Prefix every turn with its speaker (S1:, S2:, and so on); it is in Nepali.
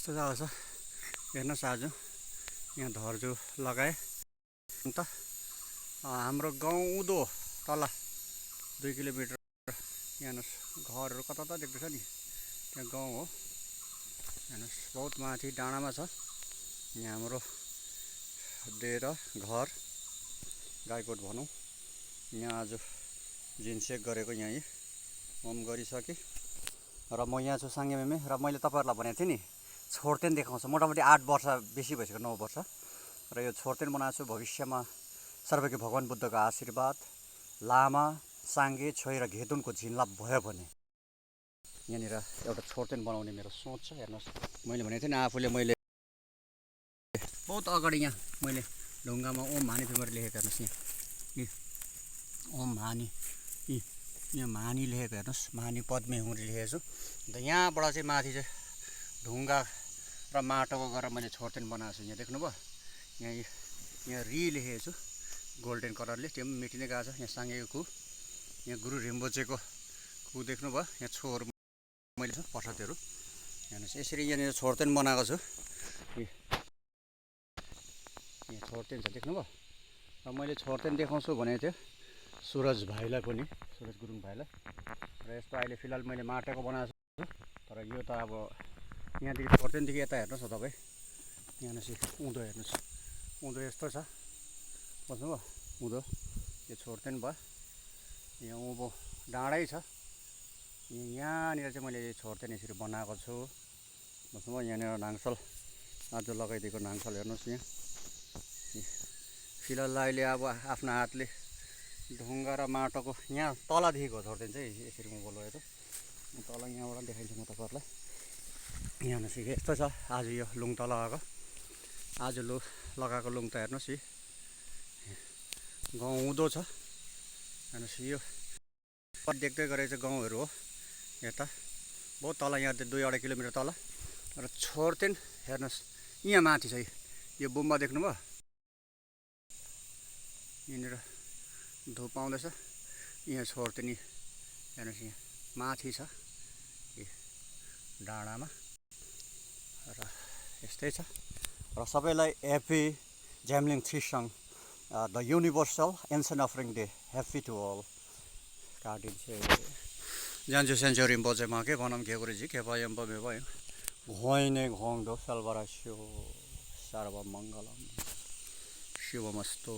S1: यस्तो जग्गा छ हेर्नुहोस्। आज यहाँ धर्जु लगाए त हाम्रो गाउँ उँधो तल 2 किलोमिटर हेर्नुहोस्। घरहरू कता देख्दैछ नि, त्यहाँ गाउँ हो हेर्नुहोस्। बहुत माथि डाँडामा छ यहाँ हाम्रो डेरा घर गाईकोट भनौँ। यहाँ आज जिनसेक गरेको यहीँ होम गरिसकेँ र म यहाँ छु साङ्गे र मैले तपाईँहरूलाई भनेको थिएँ नि छोर्तेन देखाउँछ। मोटामोटी 8 वर्ष बेसी भइसक्यो, 9 वर्ष र यो छोर्तेन बनाएको छु। भविष्यमा सर्वज्ञ भगवान् बुद्धको आशीर्वाद, लामा, साङ्गे, छोइ र घेतुनको झिन्लाप भयो भने यहाँनिर एउटा छोर्तेन बनाउने मेरो सोच छ। हेर्नुहोस्, मैले भनेको थिएँ नि आफूले, मैले बहुत अगाडि यहाँ मैले ढुङ्गामा ओम हानी फिमर लेखेको हेर्नुहोस्। यहाँ ओम हानी, यहाँ मानी लेखेको हेर्नुहोस्। मानी पद्मे हुँडी लेखेको छु। अन्त यहाँबाट चाहिँ माथि चाहिँ ढुङ्गा र माटोको गरेर मैले छोर्तेन बनाएको छु। यहाँ देख्नुभयो, यहाँ री लेखेको छु गोल्डन कलरले, त्यो पनि मेटिँदै गएको छ। यहाँ साङ्गेको कु, यहाँ गुरु रिम्पोचेको कु देख्नुभयो। यहाँ छोहरू मैले छु प्रसादहरू हेर्नुहोस्। यसरी यहाँनिर छोर्तेन बनाएको छु। यहाँ छोर्तेन छ देख्नुभयो। र मैले छोर्तेन देखाउँछु भनेको थियो सुरज भाइलाई पनि, सुरज गुरुङ भाइलाई। र यस्तो अहिले फिलहाल मैले माटोको बनाएको छु। तर यो त अब यहाँदेखि छोर्तेनदेखि यता हेर्नुहोस् न तपाईँ, यहाँनिर उँधो हेर्नुहोस्। उँधो यस्तो छ बुझ्नुभयो, उँधो यो छोर्तेन भयो। यहाँ उँभो डाँडै छ। यहाँनिर चाहिँ मैले छोर्तेन यसरी बनाएको छु बुझ्नुभयो। यहाँनिर नाङसल आज लगाइदिएको नाङसल हेर्नुहोस्। यहाँ फिलहाल अहिले अब आफ्नो हातले ढुङ्गा र माटोको यहाँ तलदेखिको छोर्तेन चाहिँ यसरी म बोलाएको तल, यहाँबाट देखाइदिन्छु म तपाईँहरूलाई। यहाँ हेर्नुहोस् यस्तो छ। आज यो लुङ त लगाएको, आज लगाएको लुङ त हेर्नुहोस्। गाउँ उँधो छ हेर्नुहोस्। यो देख्दै गरेको चाहिँ गाउँहरू हो यता बहुत तल, यहाँ 2-2.5 किलोमिटर तल। र छोर्तेन हेर्नुहोस् यहाँ माथि छ। यो बुम्बा देख्नुभयो, यहाँनिर धुप आउँदैछ। यहाँ छोर्तेनी हेर्नुहोस्, यहाँ माथि छ डाँडामा। र यस्तै छ। र सबैलाई ह्याप्पी झ्याम्लिङ थ्रिसङ the universal incense offering day. Happy to all. काटिन्छ जान्छु सेन्चो रिम्पोचे के भनौँ के गुरुजी के भयो भयो भयो घोइने घोङदो सलबरास्यो सर्वमङ्गलम शिवमस्तु।